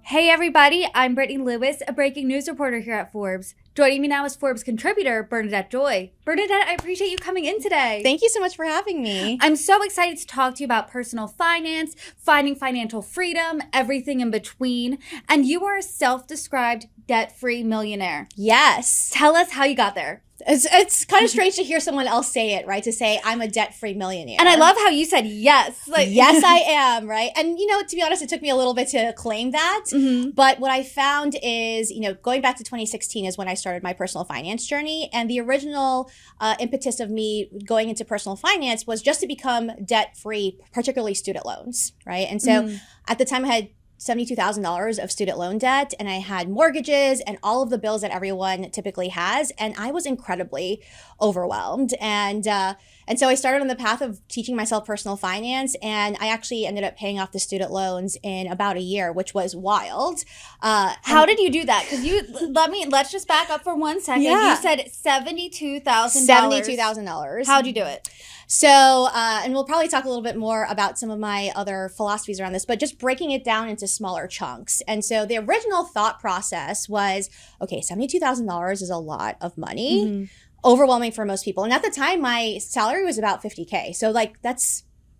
Hey everybody, I'm Brittany Lewis, a breaking news reporter here at Forbes. Joining me now is Forbes contributor Bernadette Joy. Bernadette, I appreciate you coming in today. Thank you so much for having me. I'm so excited to talk to you about personal finance, finding financial freedom, everything in between. And you are a self-described debt-free millionaire. Yes. Tell us how you got there. It's kind of strange to hear someone else say it, right? To say I'm a debt-free millionaire. And I love how you said yes. Yes, I am, right? And, to be honest, it took me a little bit to claim that. Mm-hmm. But what I found is, going back to 2016 is when I started my personal finance journey. And the original impetus of me going into personal finance was just to become debt-free, particularly student loans, right? And so at the time I had $72,000 of student loan debt, and I had mortgages and all of the bills that everyone typically has, and I was incredibly overwhelmed. And so I started on the path of teaching myself personal finance, and I actually ended up paying off the student loans in about a year, which was wild. How did you do that? Because let's just back up for 1 second. Yeah. You said $72,000. $72,000. How'd you do it? So, and we'll probably talk a little bit more about some of my other philosophies around this, but just breaking it down into smaller chunks. And so the original thought process was, okay, $72,000 is a lot of money, overwhelming for most people. And at the time, my salary was about $50K. So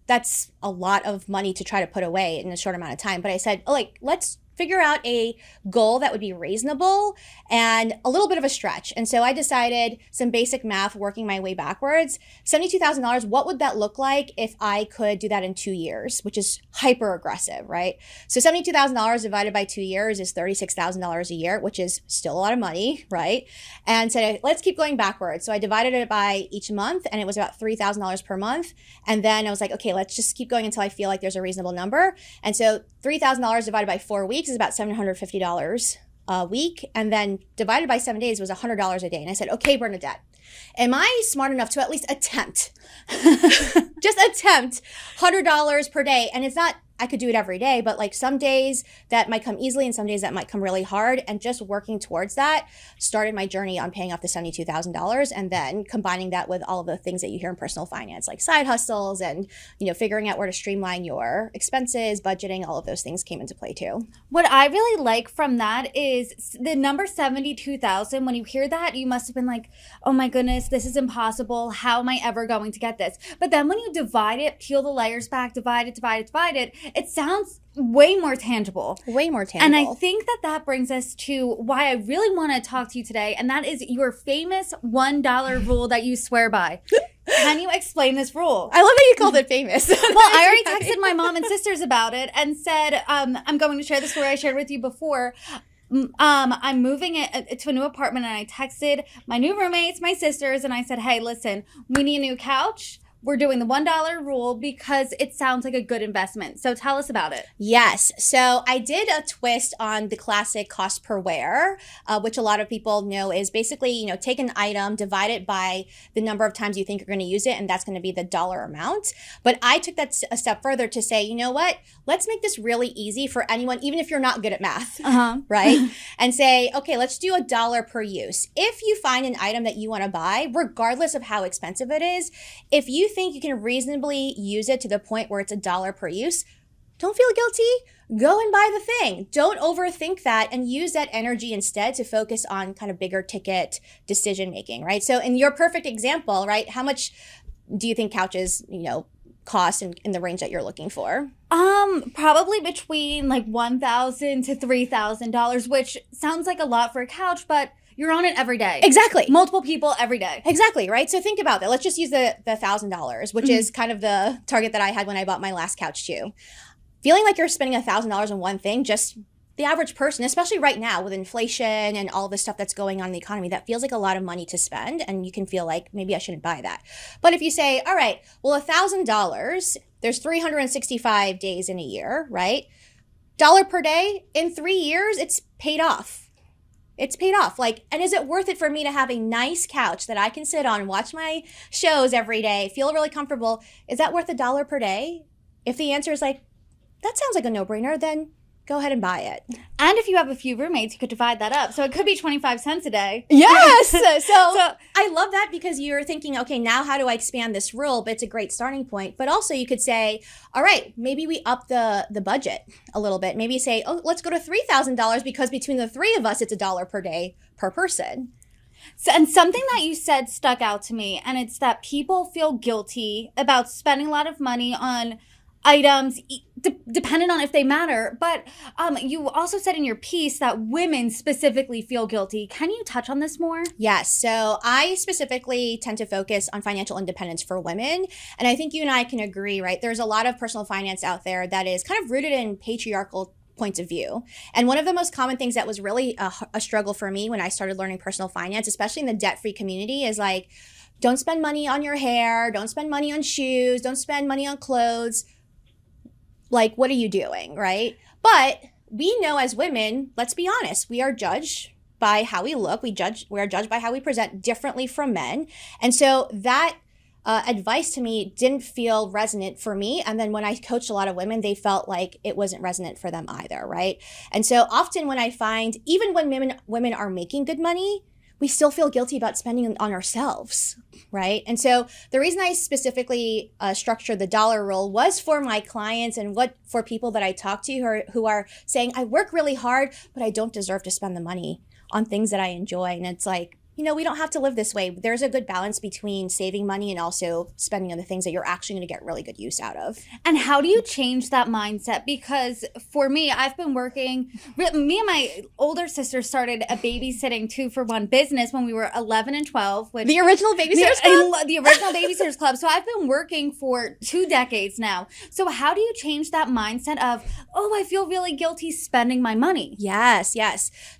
that's a lot of money to try to put away in a short amount of time. But I said, let's figure out a goal that would be reasonable and a little bit of a stretch. And so I decided some basic math, working my way backwards. $72,000, what would that look like if I could do that in 2 years, which is hyper aggressive, right? So $72,000 divided by 2 years is $36,000 a year, which is still a lot of money, right? And said, let's keep going backwards. So I divided it by each month, and it was about $3,000 per month. And then I was like, okay, let's just keep going until I feel like there's a reasonable number. And so $3,000 divided by 4 weeks is about $750 a week. And then divided by 7 days was $100 a day. And I said, okay, Bernadette, am I smart enough to at least attempt, just attempt $100 per day? And it's not, I could do it every day, but like some days that might come easily and some days that might come really hard. And just working towards that started my journey on paying off the $72,000, and then combining that with all of the things that you hear in personal finance, like side hustles and, figuring out where to streamline your expenses, budgeting, all of those things came into play too. What I really like from that is the number 72,000. When you hear that, you must have been like, oh my goodness, this is impossible. How am I ever going to get this? But then when you divide it, peel the layers back, divide it, it sounds way more tangible. Way more tangible. And I think that brings us to why I really want to talk to you today, and that is your famous $1 rule that you swear by. Can you explain this rule? I love that you called it famous. Well, I already texted my mom and sisters about it and said, I'm going to share the story I shared with you before. I'm moving it to a new apartment, and I texted my new roommates, my sisters, and I said, hey, listen, we need a new couch. We're doing the $1 rule because it sounds like a good investment. So tell us about it. Yes. So I did a twist on the classic cost per wear, which a lot of people know is basically, take an item, divide it by the number of times you think you're going to use it, and that's going to be the dollar amount. But I took that a step further to say, you know what? Let's make this really easy for anyone, even if you're not good at math, right? And say, okay, let's do $1 per use. If you find an item that you want to buy, regardless of how expensive it is, if you think you can reasonably use it to the point where it's $1 per use, don't feel guilty. Go and buy the thing. Don't overthink that, and use that energy instead to focus on kind of bigger ticket decision making, right? So in your perfect example, right, how much do you think couches, cost in the range that you're looking for? Probably between like $1,000 to $3,000, which sounds like a lot for a couch, but you're on it every day. Exactly. Multiple people every day. Exactly, right? So think about that. Let's just use the $1,000, which is kind of the target that I had when I bought my last couch too. Feeling like you're spending $1,000 on one thing, just the average person, especially right now with inflation and all the stuff that's going on in the economy, that feels like a lot of money to spend, and you can feel like maybe I shouldn't buy that. But if you say, all right, well, $1,000, there's 365 days in a year, right? Dollar per day, in 3 years, it's paid off. It's paid off. And is it worth it for me to have a nice couch that I can sit on, watch my shows every day, feel really comfortable? Is that worth $1 per day? If the answer is that sounds like a no-brainer, then go ahead and buy it. And if you have a few roommates, you could divide that up. So it could be 25 cents a day. Yes. So I love that because you're thinking, okay, now how do I expand this rule? But it's a great starting point. But also you could say, all right, maybe we up the budget a little bit. Maybe say, oh, let's go to $3,000 because between the three of us, it's $1 per day per person. So, and something that you said stuck out to me, and it's that people feel guilty about spending a lot of money on items dependent on if they matter. But you also said in your piece that women specifically feel guilty. Can you touch on this more? Yes. So I specifically tend to focus on financial independence for women. And I think you and I can agree, right? There's a lot of personal finance out there that is kind of rooted in patriarchal points of view. And one of the most common things that was really a struggle for me when I started learning personal finance, especially in the debt-free community, is like, don't spend money on your hair, don't spend money on shoes, don't spend money on clothes. Like, what are you doing, right? But we know as women, let's be honest, we are judged by how we look. We are judged by how we present differently from men. And so that advice to me didn't feel resonant for me. And then when I coached a lot of women, they felt like it wasn't resonant for them either, right? And so often when I find, even when women are making good money, we still feel guilty about spending on ourselves, right? And so the reason I specifically structured the dollar rule was for my clients and for people that I talk to who are saying, I work really hard, but I don't deserve to spend the money on things that I enjoy. And it's like, we don't have to live this way. There's a good balance between saving money and also spending on the things that you're actually going to get really good use out of. And how do you change that mindset? Because for me, I've been working, me and my older sister started a babysitting 2-for-1 business when we were 11 and 12. The original Babysitters Club? The original Babysitters Club. So I've been working for 2 decades now. So how do you change that mindset of, oh, I feel really guilty spending my money? Yes.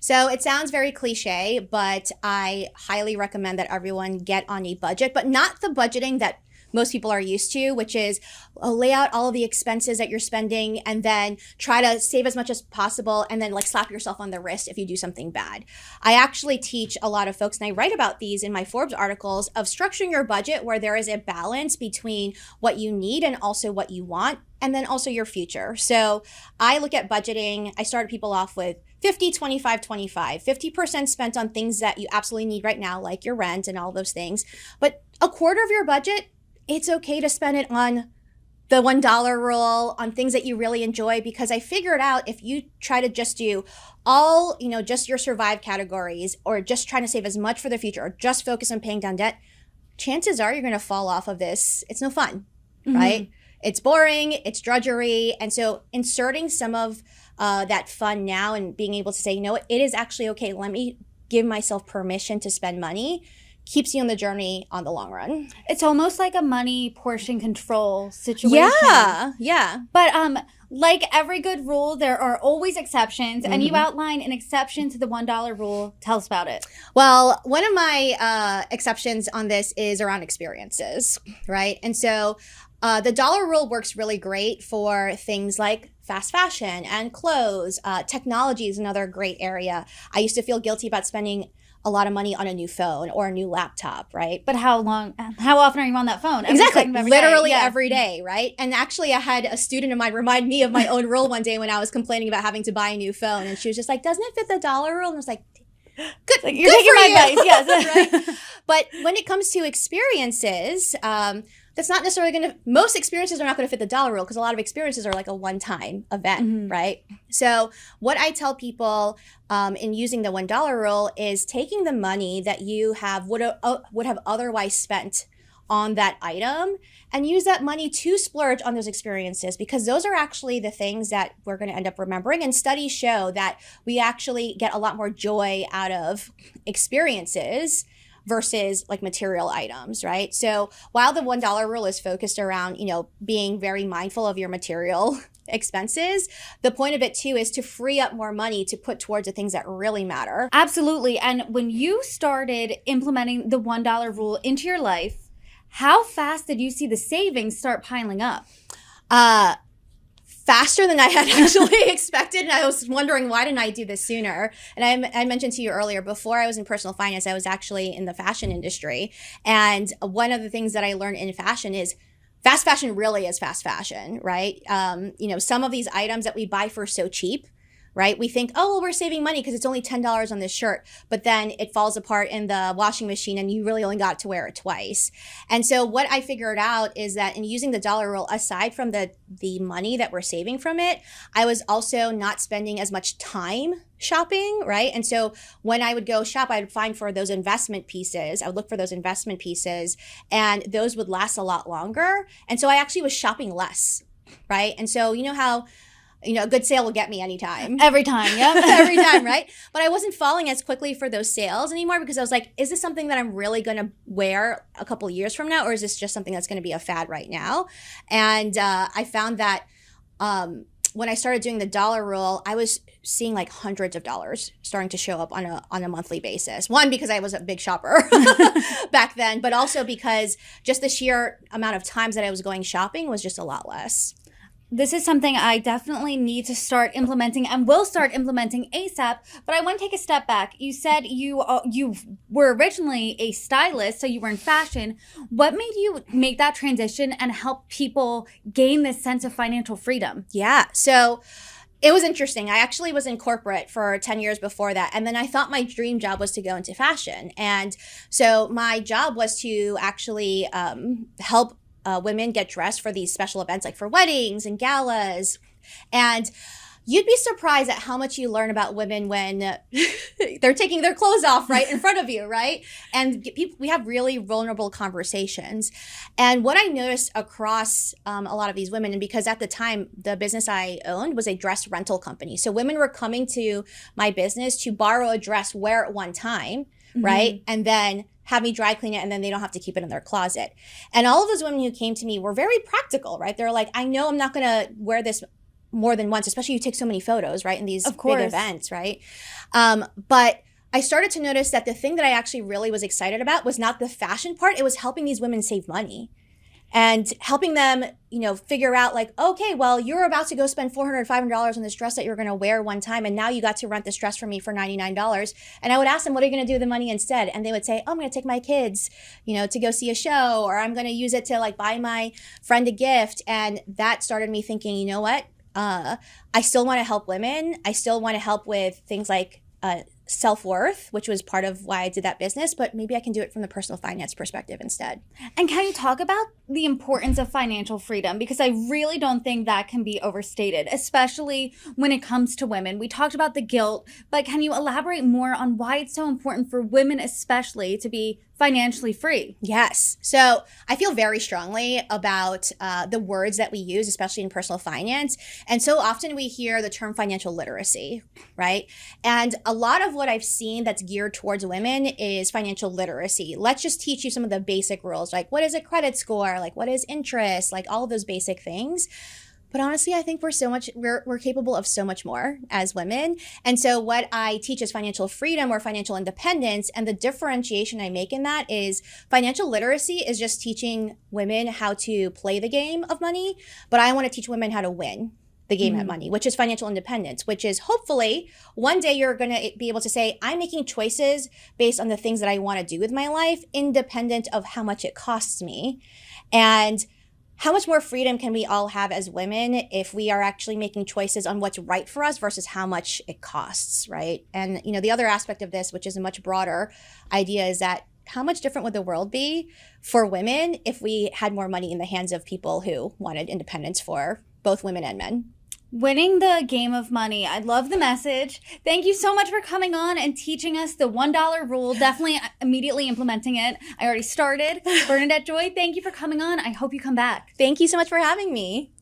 So it sounds very cliche, but I highly recommend that everyone get on a budget, but not the budgeting that most people are used to, which is lay out all of the expenses that you're spending and then try to save as much as possible and then like slap yourself on the wrist if you do something bad. I actually teach a lot of folks, and I write about these in my Forbes articles, of structuring your budget where there is a balance between what you need and also what you want, and then also your future. So I look at budgeting. I started people off with 50, 25, 25, 50% spent on things that you absolutely need right now, like your rent and all those things. But a quarter of your budget, it's okay to spend it on the $1 rule, on things that you really enjoy, because I figured out if you try to just do all, just your survive categories, or just trying to save as much for the future, or just focus on paying down debt, chances are you're going to fall off of this. It's no fun, right? It's boring, it's drudgery. And so inserting some of that fun now and being able to say, it is actually okay. Let me give myself permission to spend money, keeps you on the journey on the long run. It's almost like a money portion control situation. Yeah. But like every good rule, there are always exceptions. And you outline an exception to the $1 rule. Tell us about it. Well, one of my exceptions on this is around experiences, right? And so the dollar rule works really great for things like fast fashion and clothes. Technology is another great area. I used to feel guilty about spending a lot of money on a new phone or a new laptop, right? But how often are you on that phone? Exactly. Literally every day, right? And actually I had a student of mine remind me of my own rule one day when I was complaining about having to buy a new phone. And she was just like, doesn't it fit the dollar rule? And I was like, good. Like, you're taking my advice, yes. Right? But when it comes to experiences, that's not necessarily most experiences are not going to fit the dollar rule, because a lot of experiences are like a one-time event, right? So what I tell people in using the $1 rule is taking the money that you would have otherwise spent on that item and use that money to splurge on those experiences, because those are actually the things that we're going to end up remembering. And studies show that we actually get a lot more joy out of experiences versus like material items, right? So while the $1 rule is focused around, being very mindful of your material expenses, the point of it too is to free up more money to put towards the things that really matter. Absolutely. And when you started implementing the $1 rule into your life, how fast did you see the savings start piling up? Faster than I had actually expected. And I was wondering, why didn't I do this sooner? And I mentioned to you earlier, before I was in personal finance, I was actually in the fashion industry. And one of the things that I learned in fashion is fast fashion really is fast fashion, right? Some of these items that we buy for so cheap, right? We think, oh, well, we're saving money because it's only $10 on this shirt, but then it falls apart in the washing machine and you really only got to wear it twice. And so what I figured out is that in using the dollar rule, aside from the money that we're saving from it, I was also not spending as much time shopping, right? And so when I would go shop, I would find for those investment pieces, I would look for those investment pieces, and those would last a lot longer. And so I actually was shopping less, right? And so you know how a good sale will get me anytime. Every time, yeah. Every time, right? But I wasn't falling as quickly for those sales anymore because I was like, is this something that I'm really going to wear a couple of years from now? Or is this just something that's going to be a fad right now? And I found that when I started doing the dollar rule, I was seeing like hundreds of dollars starting to show up on a monthly basis. One, because I was a big shopper back then, but also because just the sheer amount of times that I was going shopping was just a lot less. This is something I definitely need to start implementing and will start implementing ASAP. But I want to take a step back. You said you were originally a stylist, so you were in fashion. What made you make that transition and help people gain this sense of financial freedom? Yeah. So it was interesting. I actually was in corporate for 10 years before that. And then I thought my dream job was to go into fashion. And so my job was to actually help women get dressed for these special events, like for weddings and galas. And you'd be surprised at how much you learn about women when they're taking their clothes off right in front of you, right? And we have really vulnerable conversations. And what I noticed across a lot of these women, and because at the time, the business I owned was a dress rental company. So women were coming to my business to borrow a dress, wear it one time, right? And then have me dry clean it, and then they don't have to keep it in their closet. And all of those women who came to me were very practical, right? They're like, I know I'm not going to wear this more than once, especially you take so many photos, right? In these big events, right? But I started to notice that the thing that I actually really was excited about was not the fashion part. It was helping these women save money and helping them, figure out like, okay, well, you're about to go spend $400, $500 on this dress that you're going to wear one time. And now you got to rent this dress from me for $99. And I would ask them, what are you going to do with the money instead? And they would say, oh, I'm going to take my kids, to go see a show, or I'm going to use it to like buy my friend a gift. And that started me thinking, you know what? I still want to help women. I still want to help with things like self-worth, which was part of why I did that business, but maybe I can do it from the personal finance perspective instead. And can you talk about the importance of financial freedom? Because I really don't think that can be overstated, especially when it comes to women. We talked about the guilt, but can you elaborate more on why it's so important for women especially to be financially free? Yes. So I feel very strongly about the words that we use, especially in personal finance. And so often we hear the term financial literacy, right? And a lot of what I've seen that's geared towards women is financial literacy. Let's just teach you some of the basic rules, like what is a credit score? Like what is interest? Like all of those basic things. But honestly, I think we're capable of so much more as women. And so what I teach is financial freedom or financial independence. And the differentiation I make in that is financial literacy is just teaching women how to play the game of money. But I want to teach women how to win the game at money, which is financial independence, which is hopefully one day you're going to be able to say, I'm making choices based on the things that I want to do with my life, independent of how much it costs me. And how much more freedom can we all have as women if we are actually making choices on what's right for us versus how much it costs, right? And, the other aspect of this, which is a much broader idea, is that how much different would the world be for women if we had more money in the hands of people who wanted independence for both women and men? Winning the game of money. I love the message. Thank you so much for coming on and teaching us the $1 rule. Definitely immediately implementing it. I already started. Bernadette Joy, thank you for coming on. I hope you come back. Thank you so much for having me.